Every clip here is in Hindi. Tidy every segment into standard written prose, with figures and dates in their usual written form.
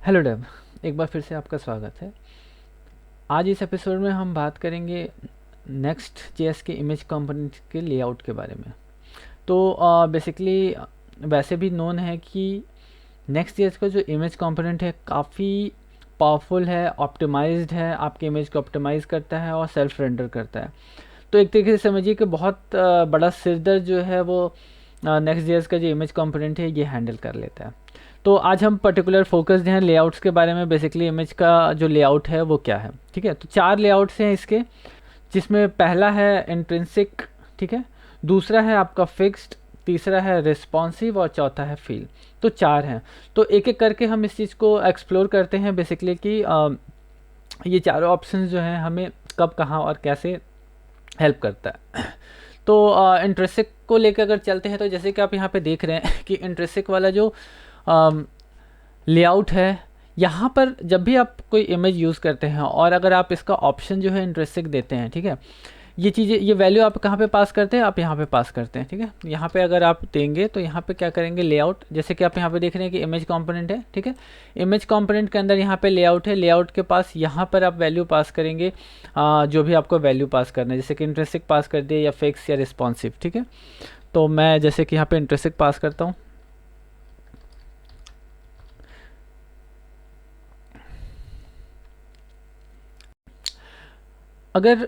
हेलो डेव, एक बार फिर से आपका स्वागत है। आज इस एपिसोड में हम बात करेंगे नेक्स्ट जेएस के इमेज कंपोनेंट के लेआउट के बारे में। तो बेसिकली वैसे भी नोन है कि नेक्स्ट जेएस का जो इमेज कंपोनेंट है काफ़ी पावरफुल है, ऑप्टिमाइज्ड है, आपके इमेज को ऑप्टिमाइज करता है और सेल्फ रेंडर करता है। तो एक तरीके से समझिए कि बहुत बड़ा सिरदर्द जो है वो नेक्स्ट जेएस का जो इमेज कंपोनेंट है ये हैंडल कर लेता है। तो आज हम पर्टिकुलर फोकस्ड हैं लेआउट्स के बारे में। बेसिकली इमेज का जो लेआउट है वो क्या है, ठीक है। तो 4 लेआउट्स हैं इसके, जिसमें पहला है इंट्रिंसिक, ठीक है, दूसरा है आपका फिक्स्ड, तीसरा है रिस्पॉन्सिव और चौथा है फील। तो 4 हैं। तो एक एक करके हम इस चीज़ को एक्सप्लोर करते हैं बेसिकली कि ये चारों ऑप्शंस जो हैं हमें कब, कहाँ और कैसे हेल्प करता है। तो इंट्रिंसिक को लेकर अगर चलते हैं तो जैसे कि आप यहाँ पे देख रहे हैं कि इंट्रिंसिक वाला जो लेआउट है, यहाँ पर जब भी आप कोई इमेज यूज़ करते हैं और अगर आप इसका ऑप्शन जो है इंट्रिंसिक देते हैं, ठीक है, ये चीज़ें, ये वैल्यू आप कहाँ पे पास करते हैं, आप यहाँ पे पास करते हैं, ठीक है। यहाँ पे अगर आप देंगे तो यहाँ पे क्या करेंगे, लेआउट, जैसे कि आप यहाँ पे देख रहे हैं कि इमेज कंपोनेंट है, ठीक है। इमेज कंपोनेंट के अंदर यहाँ पे लेआउट है, लेआउट के पास यहाँ पर आप वैल्यू पास करेंगे, जो भी आपको वैल्यू पास करना है, जैसे कि इंट्रिंसिक पास कर दिए या फिक्स या रिस्पॉन्सिव, ठीक है। तो मैं जैसे कि यहाँ पे इंट्रिंसिक पास करता हूँ। अगर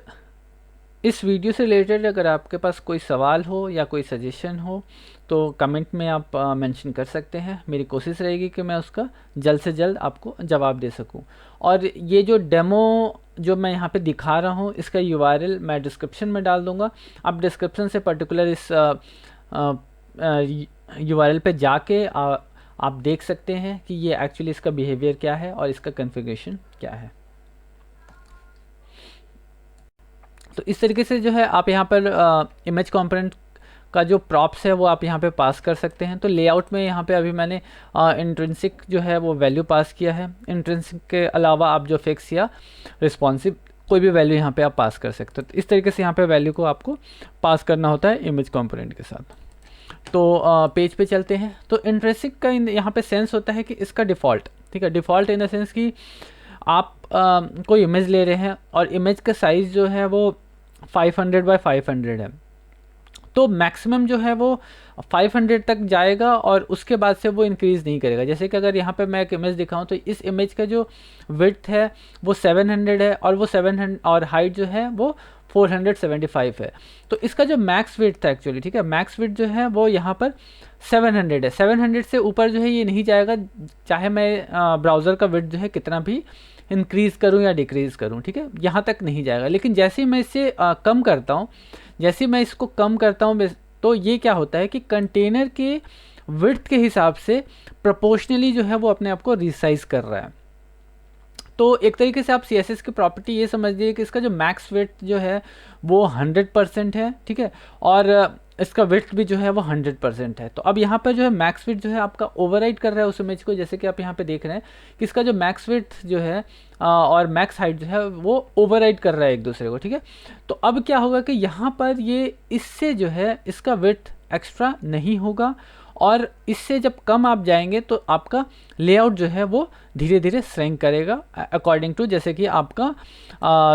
इस वीडियो से रिलेटेड अगर आपके पास कोई सवाल हो या कोई सजेशन हो तो कमेंट में आप मेंशन कर सकते हैं। मेरी कोशिश रहेगी कि मैं उसका जल्द से जल्द आपको जवाब दे सकूं। और ये जो डेमो जो मैं यहाँ पे दिखा रहा हूँ इसका यूआरएल मैं डिस्क्रिप्शन में डाल दूँगा। आप डिस्क्रिप्शन से पर्टिकुलर इस यूआरएल पे जाके आप देख सकते हैं कि ये एक्चुअली इसका बिहेवियर क्या है और इसका कॉन्फ़िगरेशन क्या है। तो इस तरीके से जो है आप यहाँ पर इमेज कंपोनेंट का जो प्रॉप्स है वो आप यहाँ पे पास कर सकते हैं। तो लेआउट में यहाँ पे अभी मैंने इंट्रिंसिक जो है वो वैल्यू पास किया है। इंट्रिंसिक के अलावा आप जो फिक्स या रिस्पॉन्सिव कोई भी वैल्यू यहाँ पे आप पास कर सकते हो। तो इस तरीके से यहाँ पे वैल्यू को आपको पास करना होता है इमेज कंपोनेंट के साथ। तो पेज पे चलते हैं। तो इंट्रिंसिक का यहाँ पे सेंस होता है कि इसका डिफ़ॉल्ट, ठीक है, डिफ़ॉल्ट इन द सेंस कि आप कोई इमेज ले रहे हैं और इमेज का साइज़ जो है वो 500 बाय 500 है। तो मैक्सिमम जो है वो 500 तक जाएगा और उसके बाद से वो इंक्रीज़ नहीं करेगा। जैसे कि अगर यहाँ पे मैं एक इमेज दिखाऊं तो इस इमेज का जो विड्थ है वो 700 है और वो 700 और हाइट जो है वो 475 है। तो इसका जो मैक्स विड्थ है एक्चुअली, ठीक है, मैक्स विड्थ जो है वो यहाँ पर 700 है। 700 से ऊपर जो है ये नहीं जाएगा, चाहे मैं ब्राउज़र का विड्थ जो है कितना भी इंक्रीज़ करूँ या डिक्रीज़ करूँ, ठीक है, यहाँ तक नहीं जाएगा। लेकिन जैसे ही मैं इसे कम करता हूँ, जैसे मैं इसको कम करता हूँ तो ये क्या होता है कि कंटेनर के विड्थ के हिसाब से प्रोपोर्शनली जो है वो अपने आप को रिसाइज कर रहा है। तो एक तरीके से आप CSS की प्रॉपर्टी ये समझ लीजिए कि इसका जो मैक्स विड्थ जो है वो 100% है, ठीक है, और इसका विड्थ भी जो है वो 100% है। तो अब यहाँ पर जो है मैक्स विड्थ जो है आपका ओवरराइड कर रहा है उस इमेज को, जैसे कि आप यहाँ पे देख रहे हैं कि इसका जो मैक्स विड्थ जो है और मैक्स हाइट जो है वो ओवरराइड कर रहा है एक दूसरे को, ठीक है। तो अब क्या होगा कि यहाँ पर ये इससे जो है इसका विड्थ एक्स्ट्रा नहीं होगा और इससे जब कम आप जाएंगे तो आपका लेआउट जो है वो धीरे धीरे श्रिंक करेगा अकॉर्डिंग टू, जैसे कि आपका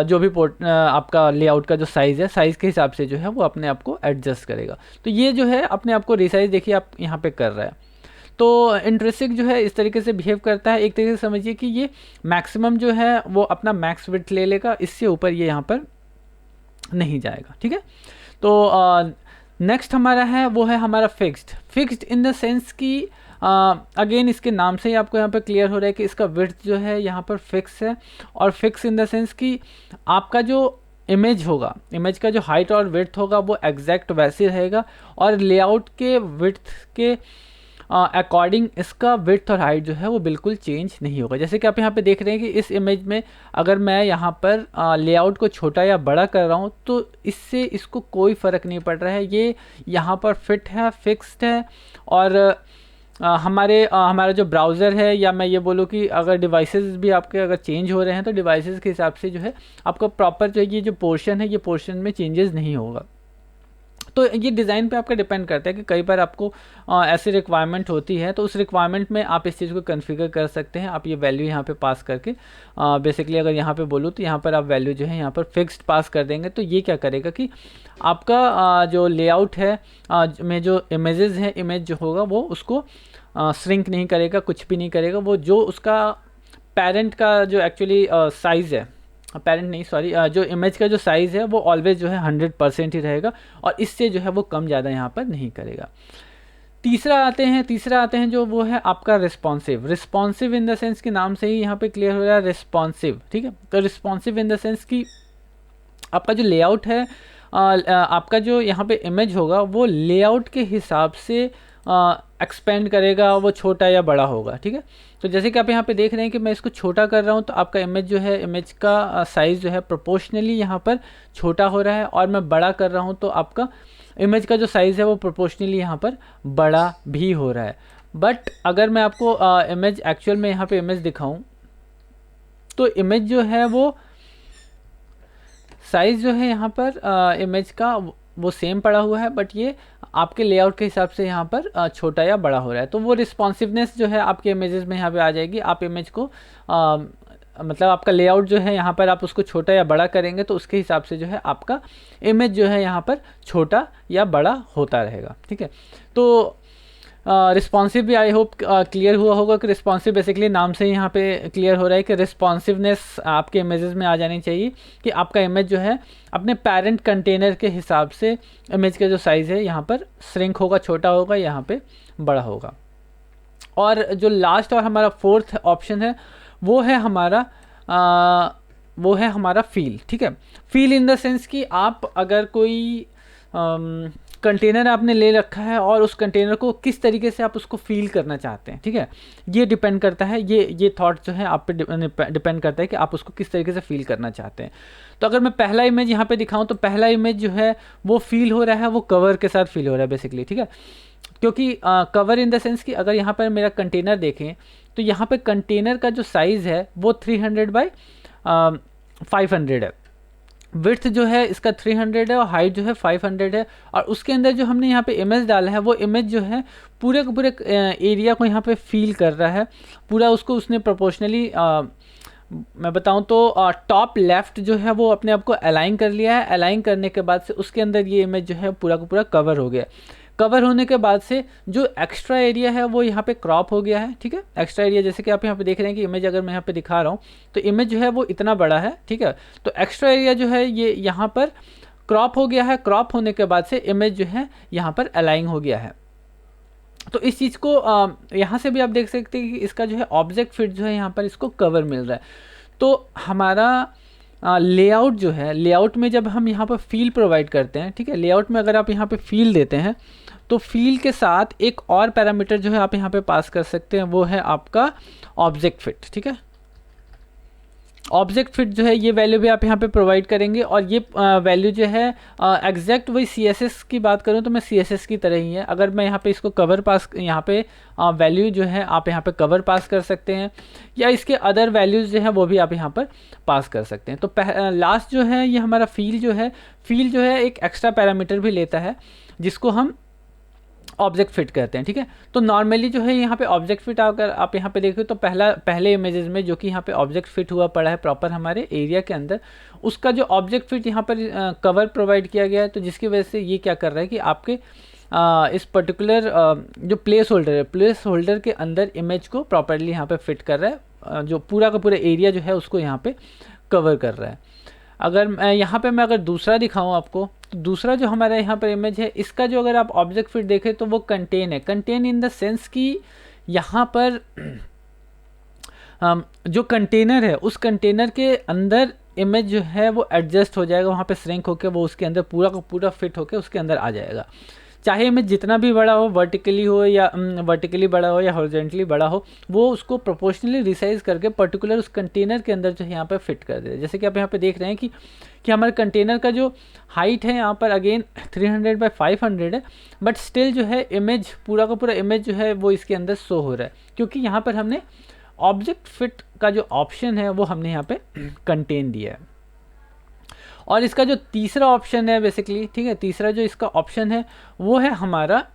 जो भी आपका लेआउट का जो साइज़ है, साइज़ के हिसाब से जो है वो अपने आप को एडजस्ट करेगा। तो ये जो है अपने आप को रिसाइज देखिए आप यहाँ पे कर रहा है। तो इंट्रिंसिक जो है इस तरीके से बिहेव करता है। एक तरीके से समझिए कि ये मैक्सिमम जो है वो अपना मैक्स विड्थ ले लेगा, इससे ऊपर ये यहाँ पर नहीं जाएगा, ठीक है। तो नेक्स्ट हमारा है वो है हमारा fixed. Fixed in the sense कि अगेन इसके नाम से ही आपको यहाँ पर क्लियर हो रहा है कि इसका विड्थ जो है यहाँ पर फिक्स है। और फिक्स इन द सेंस कि आपका जो इमेज होगा, इमेज का जो हाइट और विड्थ होगा वो एग्जैक्ट वैसे रहेगा और लेआउट के विड्थ के अकॉर्डिंग इसका विड्थ और हाइट जो है वो बिल्कुल चेंज नहीं होगा। जैसे कि आप यहाँ पे देख रहे हैं कि इस इमेज में अगर मैं यहाँ पर लेआउट को छोटा या बड़ा कर रहा हूँ तो इससे इसको कोई फ़र्क नहीं पड़ रहा है, ये यहाँ पर फिट है, फिक्स्ड है। और हमारा जो ब्राउज़र है, या मैं ये बोलूँ कि अगर डिवाइसेस भी आपके अगर चेंज हो रहे हैं तो डिवाइसेस के हिसाब से जो है आपका प्रॉपर जो ये जो पोर्शन है ये पोर्शन में चेंजेस नहीं होगा। तो ये डिज़ाइन पे आपका डिपेंड करता है कि कई बार आपको ऐसी रिक्वायरमेंट होती है, तो उस रिक्वायरमेंट में आप इस चीज़ को कॉन्फ़िगर कर सकते हैं। आप ये वैल्यू यहाँ पे पास करके बेसिकली अगर यहाँ पे बोलूँ तो यहाँ पर आप वैल्यू जो है यहाँ पर फिक्स्ड पास कर देंगे, तो ये क्या करेगा कि आपका जो लेआउट है में जो इमेजेस हैं, इमेज जो होगा वो उसको श्रिंक नहीं करेगा, कुछ भी नहीं करेगा। वो जो उसका पेरेंट का जो एक्चुअली साइज़ है, पेरेंट नहीं सॉरी, जो इमेज का जो साइज़ है वो ऑलवेज जो है 100% ही रहेगा, और इससे जो है वो कम ज़्यादा यहाँ पर नहीं करेगा। तीसरा आते हैं जो वो है आपका रिस्पॉन्सिव इन द सेंस कि नाम से ही यहाँ पे क्लियर हो रहा है रिस्पॉन्सिव, ठीक है। तो रिस्पॉन्सिव इन द सेंस कि आपका जो लेआउट है, आपका जो यहाँ पे इमेज होगा वो लेआउट के हिसाब से एक्सपेंड करेगा, वो छोटा या बड़ा होगा, ठीक है। तो जैसे कि आप यहाँ पे देख रहे हैं कि मैं इसको छोटा कर रहा हूँ, तो आपका इमेज जो है, इमेज का साइज़ जो है प्रोपोर्शनली यहाँ पर छोटा हो रहा है, और मैं बड़ा कर रहा हूँ तो आपका इमेज का जो साइज़ है वो प्रोपोर्शनली यहाँ पर बड़ा भी हो रहा है। बट अगर मैं आपको इमेज एक्चुअल में यहाँ पे इमेज दिखाऊँ, तो इमेज जो है वो साइज़ जो है यहाँ पर इमेज का वो सेम पड़ा हुआ है, बट ये आपके लेआउट के हिसाब से यहाँ पर छोटा या बड़ा हो रहा है। तो वो रिस्पॉन्सिवनेस जो है आपके इमेजेस में यहाँ पे आ जाएगी। आप इमेज को मतलब आपका लेआउट जो है यहाँ पर आप उसको छोटा या बड़ा करेंगे, तो उसके हिसाब से जो है आपका इमेज जो है यहाँ पर छोटा या बड़ा होता रहेगा, ठीक है। तो रिस्पॉन्सिव भी आई होप क्लियर हुआ होगा कि रिस्पॉन्सिव बेसिकली नाम से यहाँ पे क्लियर हो रहा है कि रिस्पॉन्सिवनेस आपके इमेजेस में आ जानी चाहिए, कि आपका इमेज जो है अपने पेरेंट कंटेनर के हिसाब से इमेज का जो साइज़ है यहाँ पर श्रिंक होगा, छोटा होगा, यहाँ पे बड़ा होगा। और जो लास्ट और हमारा फोर्थ ऑप्शन है वो है हमारा फील, ठीक है। फील इन द सेंस कि आप अगर कोई कंटेनर आपने ले रखा है और उस कंटेनर को किस तरीके से आप उसको फील करना चाहते हैं, ठीक है। ये डिपेंड करता है, ये थॉट जो है आप पे डिपेंड करता है कि आप उसको किस तरीके से फील करना चाहते हैं। तो अगर मैं पहला इमेज यहाँ पे दिखाऊं, तो पहला इमेज जो है वो फील हो रहा है, वो कवर के साथ फील हो रहा है बेसिकली, ठीक है। क्योंकि कवर इन द सेंस कि अगर यहाँ पर मेरा कंटेनर देखें, तो यहाँ पे कंटेनर का जो साइज़ है वो 300 बाई 500 है। विड्थ जो है इसका 300 है और हाइट जो है 500 है, और उसके अंदर जो हमने यहाँ पे इमेज डाला है वो इमेज जो है पूरे के पूरे एरिया को यहाँ पे फील कर रहा है, पूरा उसको उसने प्रोपोर्शनली मैं बताऊँ तो टॉप लेफ़्ट जो है वो अपने आप को अलाइन कर लिया है। अलाइन करने के बाद से उसके अंदर ये इमेज जो है पूरा का पूरा कवर हो गया। कवर होने के बाद से जो एक्स्ट्रा एरिया है वो यहाँ पे क्रॉप हो गया है, ठीक है। एक्स्ट्रा एरिया जैसे कि आप यहाँ पे देख रहे हैं कि इमेज अगर मैं यहाँ पे दिखा रहा हूँ, तो इमेज जो है वो इतना बड़ा है, ठीक है। तो एक्स्ट्रा एरिया जो है ये यहाँ पर क्रॉप हो गया है। क्रॉप होने के बाद से इमेज जो है यहाँ पर अलाइन हो गया है। तो इस चीज़ को यहाँ से भी आप देख सकते हैं कि इसका जो है ऑब्जेक्ट फिट जो है यहाँ पर इसको कवर मिल रहा है। तो हमारा लेआउट जो है, लेआउट में जब हम यहाँ पर फील प्रोवाइड करते हैं, ठीक है, लेआउट में अगर आप यहाँ पे फील देते हैं, तो फील के साथ एक और पैरामीटर जो है आप यहाँ पे पास कर सकते हैं, वो है आपका ऑब्जेक्ट फिट, ठीक है। ऑब्जेक्ट फिट जो है ये वैल्यू भी आप यहाँ पे प्रोवाइड करेंगे, और ये वैल्यू जो है एग्जैक्ट वही CSS की बात करूँ तो मैं CSS की तरह ही है। अगर मैं यहाँ पे इसको कवर पास, यहाँ पे वैल्यू जो है आप यहाँ पे कवर पास कर सकते हैं, या इसके अदर वैल्यूज़ जो है वो भी आप यहाँ पर पास कर सकते हैं। तो लास्ट जो है ये हमारा फील जो है एक एक्स्ट्रा पैरामीटर भी लेता है, जिसको हम ऑब्जेक्ट फिट कहते हैं, ठीक है। तो नॉर्मली जो है यहाँ पे ऑब्जेक्ट फिट अगर आप यहाँ पे देखो तो पहले इमेजेस में जो कि यहाँ पे ऑब्जेक्ट फिट हुआ पड़ा है प्रॉपर हमारे एरिया के अंदर, उसका जो ऑब्जेक्ट फिट यहाँ पर कवर प्रोवाइड किया गया है, तो जिसकी वजह से ये क्या कर रहा है कि आपके इस पर्टिकुलर जो प्लेस होल्डर के अंदर इमेज को प्रॉपरली यहाँ पे फिट कर रहा है, जो पूरा का पूरा एरिया जो है उसको यहाँ पे कवर कर रहा है। अगर यहाँ पे मैं अगर दूसरा दिखाऊँ आपको, तो दूसरा जो हमारा यहाँ पर इमेज है, इसका जो अगर आप ऑब्जेक्ट फिट देखें तो वो कंटेन इन द सेंस कि यहाँ पर जो कंटेनर है उस कंटेनर के अंदर इमेज जो है वो एडजस्ट हो जाएगा, वहाँ पे श्रिंक होकर वो उसके अंदर पूरा का पूरा फिट होकर उसके अंदर आ जाएगा। चाहे इमेज जितना भी बड़ा हो, वर्टिकली बड़ा हो या हॉरिजॉन्टली बड़ा हो, वो उसको प्रोपोर्शनली रिसाइज करके पर्टिकुलर उस कंटेनर के अंदर जो है यहाँ पे फिट कर दे। जैसे कि आप यहाँ पे देख रहे हैं कि हमारे कंटेनर का जो हाइट है यहाँ पर अगेन 300 बाई 500 है, बट स्टिल जो है इमेज पूरा का पूरा इमेज जो है वो इसके अंदर शो हो रहा है, क्योंकि यहाँ पर हमने ऑब्जेक्ट फिट का जो ऑप्शन है वो हमने यहाँ पे कंटेन दिया है। और इसका जो तीसरा ऑप्शन है बेसिकली, ठीक है, तीसरा जो इसका ऑप्शन है वो है हमारा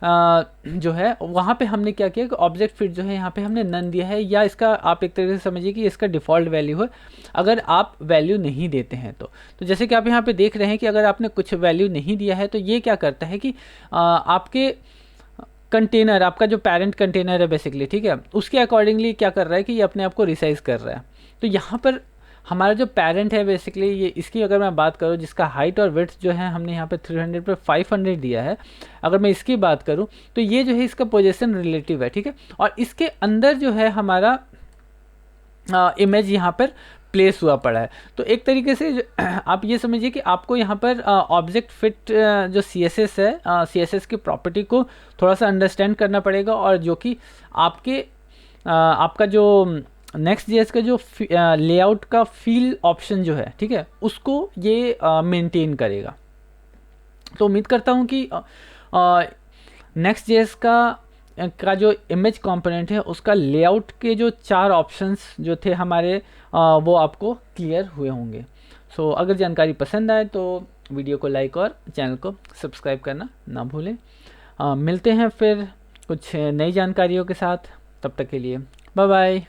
जो है वहाँ पे हमने क्या किया कि ऑब्जेक्ट फिट जो है यहाँ पे हमने नन दिया है, या इसका आप एक तरीके से समझिए कि इसका डिफ़ॉल्ट वैल्यू है अगर आप वैल्यू नहीं देते हैं तो जैसे कि आप यहाँ पे देख रहे हैं कि अगर आपने कुछ वैल्यू नहीं दिया है तो ये क्या करता है कि आपके कंटेनर, आपका जो पेरेंट कंटेनर है बेसिकली, ठीक है, उसके अकॉर्डिंगली क्या कर रहा है कि ये अपने आप को रिसाइज कर रहा है। तो यहाँ पर हमारा जो पेरेंट है बेसिकली, ये इसकी अगर मैं बात करूँ जिसका हाइट और विड्थ जो है हमने यहाँ पे 300 पे 500 दिया है, अगर मैं इसकी बात करूँ तो ये जो है इसका पोजीशन रिलेटिव है, ठीक है, और इसके अंदर जो है हमारा इमेज यहाँ पर प्लेस हुआ पड़ा है। तो एक तरीके से आप ये समझिए कि आपको यहाँ पर ऑब्जेक्ट फिट जो CSS है, CSS की प्रॉपर्टी को थोड़ा सा अंडरस्टैंड करना पड़ेगा, और जो कि आपके आपका जो नेक्स्ट जेएस का जो लेआउट का फील ऑप्शन जो है, ठीक है, उसको ये मेंटेन करेगा। तो उम्मीद करता हूँ कि नेक्स्ट जेएस का जो इमेज कंपोनेंट है उसका लेआउट के जो 4 ऑप्शंस जो थे हमारे वो आपको क्लियर हुए होंगे। सो अगर जानकारी पसंद आए तो वीडियो को लाइक और चैनल को सब्सक्राइब करना ना भूलें। मिलते हैं फिर कुछ नई जानकारियों के साथ, तब तक के लिए बाय बाय।